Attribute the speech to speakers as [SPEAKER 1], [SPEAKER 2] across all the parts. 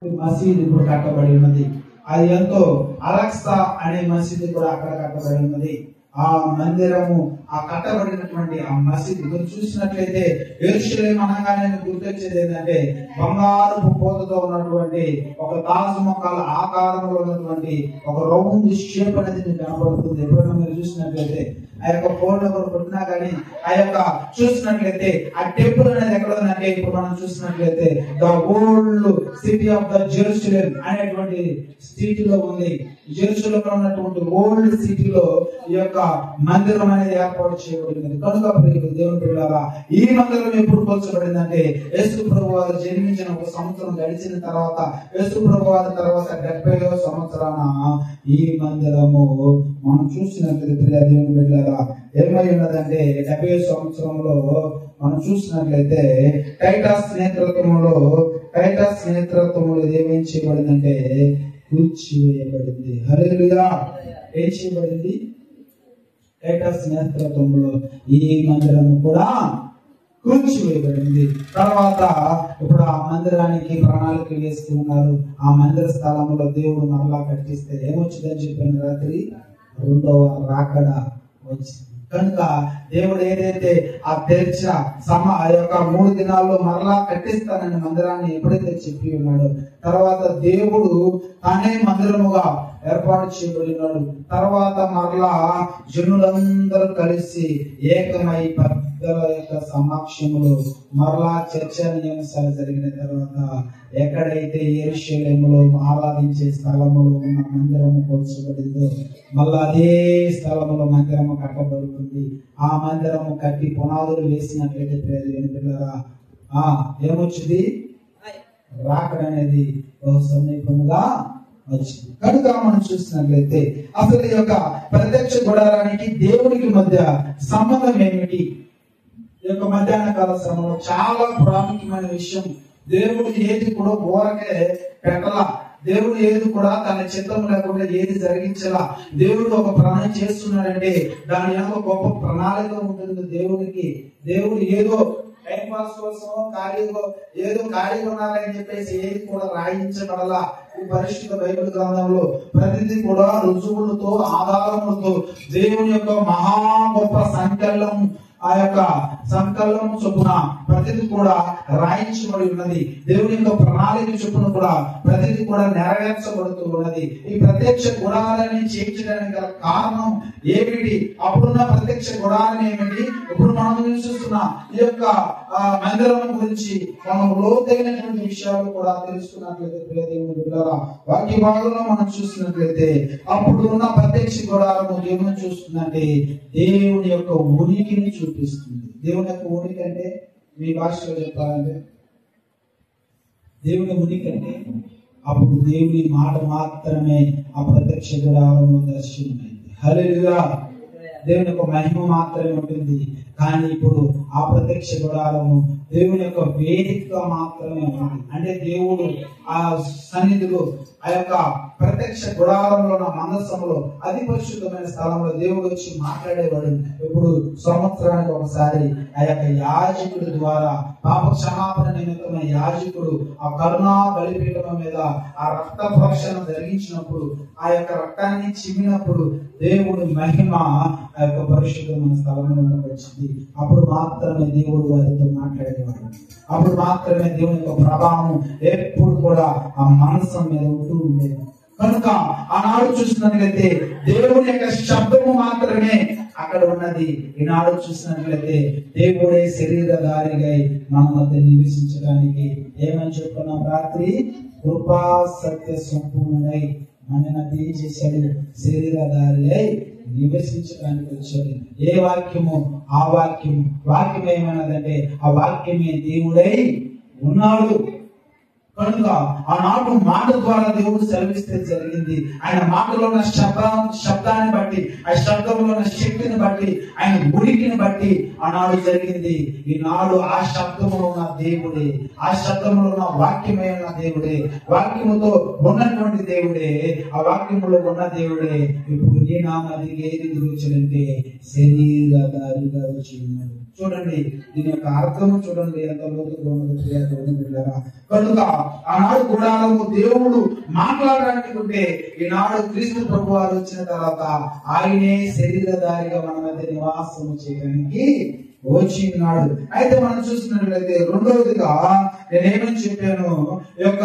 [SPEAKER 1] మసీదు ఇప్పుడు కట్టబడి ఉన్నది. అది ఎంతో అలక్సా అనే మసీదు కూడా అక్కడ కట్టబడి ఉన్నది. ఆ మందిరము, ఆ కట్టబడినటువంటి ఆ మసీదు మీరు చూసినట్లయితే యెరూషలేము అనగానే గుర్తొచ్చేది ఏంటంటే బంగారపు పోతతో ఉన్నటువంటి ఒక తాజ్ మహల్ ఆకారంలో ఉన్నటువంటి ఒక రౌండ్ షేప్ అనేది మీకు కనబడుతుంది. ఎప్పుడైనా మీరు చూసినట్లయితే ఆ యొక్క ఫోటో కొట్టినా కానీ ఆ యొక్క చూసినట్లయితే ఆ టెంపుల్ అనేది ఎక్కడ ఉందంటే ఇప్పుడు మనం చూసినట్లయితే the old city of the Jerusalem అనేటువంటి సిటీలో ఉంది. జెరూసలేంలో ఉన్నటువంటి ఓల్డ్ సిటీలో ఈ యొక్క మందిరం అనేది ఏర్పాటు చేయబడింది. కనుక దేవుని పిల్లలారా, ఈ మందిరం ఎప్పుడు పోల్చబడిందంటే యేసు ప్రభు వారు జన్మించిన ఒక సంవత్సరం గడిచిన తర్వాత, యేసు ప్రభు వారి తర్వాత 70వ సంవత్సరాన ఈ మందిరము మనం చూసినట్లయితే దేవుని బిడ్డలారా ఏమై ఉన్నదంటే 70వ సంవత్సరంలో మనం చూసినట్లయితే టైటస్ నేతృత్వంలో ఏమేం చేయబడిందంటే కూర్చివేయబడింది. హల్లెలూయా. ఏం చేయబడింది? టైటస్ నేతృత్వంలో ఈ మందిరం కూడా కూర్చివేయబడింది. తర్వాత ఇప్పుడు ఆ మందిరానికి ప్రణాళిక వేస్తూ ఉన్నారు. ఆ మందిర స్థలంలో దేవుడు మరలా కట్టిస్తే ఏమొచ్చిందని చెప్పిన రాత్రి రెండవ రాకడ వచ్చింది. కనుక దేవుడు ఏదైతే ఆ తెరిచిన ఆ యొక్క 3 దినాల్లో మరలా కట్టిస్తానని మందిరాన్ని ఎప్పుడైతే చెప్పి ఉన్నాడో, తర్వాత దేవుడు తానే మందిరముగా ఏర్పాటు చేయబడినాడు. తర్వాత మరలా జనులందరూ కలిసి ఏకమై పెద్దల యొక్క సమక్షంలో మరలా చర్చనీయాంశాలు జరిగిన తర్వాత ఎక్కడైతే యెరూషలేములో ఆరాధించే స్థలములో ఉన్న మందిరము పోల్చబడిందో మళ్ళా అదే స్థలములో మందిరము కట్టబడుతుంది. ఆ మందిరము కట్టి పునాదులు వేసినట్లయితే పిల్లరా ఏమొచ్చింది? రాకడ అనేది సమీపముగా వచ్చింది. కనుక మనం చూసినట్లయితే అసలు ఈ యొక్క ప్రత్యక్ష గుడారానికి దేవునికి మధ్య సంబంధం ఏమిటి? ఈ యొక్క మధ్యాహ్న కాల సమయంలో చాలా ప్రాముఖ్యమైన విషయం. దేవుడు ఏది కూడా ఊరకే పెట్టలా. దేవుడు ఏది కూడా తన చిత్తం లేకుండా ఏది జరిగించలా. దేవుడు ఒక ప్రణాళిక చేస్తున్నాడంటే దాని యొక్క గొప్ప ప్రణాళిక ఉంటుంది దేవుడికి. దేవుడు ఏదో టైం పాస్ కోసం ఏదో ఖాళీగా ఉన్నారని చెప్పేసి ఏది కూడా రాయించబడలా. ఈ పరిశుద్ధ బైబిల్ గ్రంథంలో ప్రతిదీ కూడా రుజువులతో ఆధారములతో దేవుని యొక్క మహా గొప్ప సంకల్పం, ఆ యొక్క సంకల్పం చొప్పున ప్రతిదీ కూడా రాయించబడి ఉన్నది. దేవుని యొక్క ప్రణాళిక చొప్పున కూడా ప్రతిదీ కూడా నెరవేర్చబడుతూ ఉన్నది. ఈ ప్రత్యక్ష గుడారాన్ని చేయించడానికి గల కారణం ఏమిటి? అప్పుడున్న ప్రత్యక్ష గుడారం ఏమిటి? ఇప్పుడు మనం చూస్తున్న ఈ యొక్క మందిరం గురించి మనం లోతైనటువంటి విషయాలు కూడా తెలుసుకున్నట్లయితే వాక్య భాగంలో మనం చూసినట్లయితే అప్పుడు ఉన్న ప్రత్యక్ష గుడారము ఏమని చూస్తుందంటే దేవుని యొక్క ఉనికిని చూపిస్తుంది. దేవుని యొక్క ఉనికి అంటే మీ భాషలో చెప్పాలంటే దేవుని ఉనికి అంటే అప్పుడు దేవుని మాట మాత్రమే ఆ ప్రత్యక్ష గుడారము దర్శనమైంది. హల్లెలూయా. దేవుని యొక్క మహిమ మాత్రమే ఉంటుంది. కానీ ఇప్పుడు ఆ ప్రత్యక్ష గుడారము దేవుని యొక్క వేదికగా మాత్రమే ఉంది. అంటే దేవుడు ఆ సన్నిధిలో ఆ యొక్క ప్రత్యక్ష గుడారంలో ఉన్న మందసములో అతి పరిశుద్ధమైన స్థలంలో దేవుడు వచ్చి మాట్లాడేవాడు. ఇప్పుడు సంవత్సరానికి ఒకసారి ఆ యొక్క యాజకుడి ద్వారా పాప క్షమాపణ నిమిత్తమైన యాజకుడు ఆ కరుణా బలిపీఠం మీద ఆ రక్త ప్రోక్షణ జరిగించినప్పుడు ఆ యొక్క రక్తాన్ని చిమ్మినప్పుడు దేవుడి మహిమ ఆ యొక్క పరిశుద్ధమైన స్థలంలో వచ్చింది. అప్పుడు మాత్రమే దేవుడు వారితో మాట్లాడేవాడు. అప్పుడు మాత్రమే దేవుని యొక్క ప్రభావం ఎప్పుడు కూడా ఆ మనసం మీద ఉంటూ ఉండేది. కనుక ఆనాడు చూసినట్లయితే దేవుని యొక్క శబ్దము మాత్రమే అక్కడ ఉన్నది. ఈనాడు చూసినట్లయితే దేవుడే శరీరధారిగా మన మధ్య నివసించడానికి ఏమని చెప్పుకున్నాం రాత్రి? కృపా సత్య సంపూర్ణుడై మన మధ్య ఏం చేశాడు? శరీరధారి అయి నివసించడానికి వచ్చాడు. ఏ వాక్యము? ఆ వాక్యం ఏమన్నదంటే ఆ వాక్యమే దేవుడై ఉన్నాడు. కనుక ఆనాడు మాట ద్వారా దేవుడు సెలవిస్తే జరిగింది. ఆయన మాటలో ఉన్న శబ్దాన్ని బట్టి, ఆ శబ్దంలో ఉన్న శక్తిని బట్టి, ఆయన ఉనికిని బట్టి ఆనాడు జరిగింది. ఈనాడు ఆ శబ్దంలో ఉన్న దేవుడే, ఆ శబ్దంలో ఉన్న వాక్యమే ఉన్న దేవుడే, వాక్యముతో ఉన్నటువంటి దేవుడే, ఆ వాక్యములో ఉన్న దేవుడే ఇప్పుడు నీ నామానికి ఏది వచ్చాడంటే శరీరధారిగా వచ్చి ఉన్నాడు. చూడండి, దీని యొక్క అర్థము చూడండి ఎంత లోతుగా ఉన్నది. కనుక ఆనాడు గుడారము దేవుడు మాట్లాడడానికి ఉంటే, ఈనాడు క్రీస్తు ప్రభు వారు వచ్చిన తర్వాత ఆయనే శరీరధారిగా మన మధ్య నివాసము చేయడానికి వచ్చినాడు. అయితే మనం చూసినట్లయితే రెండవదిగా నేనేమని చెప్పాను, ఈ యొక్క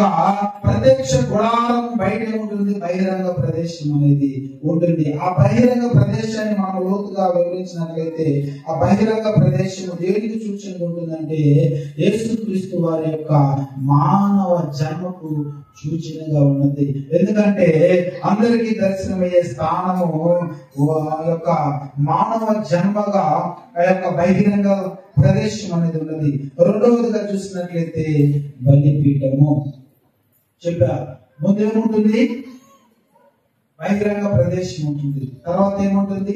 [SPEAKER 1] ప్రత్యక్ష గుడారం బయట ఉంటుంది, బహిరంగ ప్రదేశం అనేది ఉంటుంది. ఆ బహిరంగ ప్రదేశాన్ని మనం లోతుగా వివరించినట్లయితే, ఆ బహిరంగ ప్రదేశం దేనికి సూచనగా ఉంటుందంటే యేసుక్రీస్తు వారి యొక్క మానవ జన్మకు సూచనగా ఉన్నది. ఎందుకంటే అందరికీ దర్శనమయ్యే స్థానము యొక్క మానవ జన్మగా ఆ యొక్క బహిరంగ ప్రదేశం అనేది ఉన్నది. రెండవదిగా చూసినట్లయితే బలిపీఠము చెప్పారు. ముందేముంటుంది? బహిరంగ ప్రదేశం ఉంటుంది. తర్వాత ఏముంటుంది?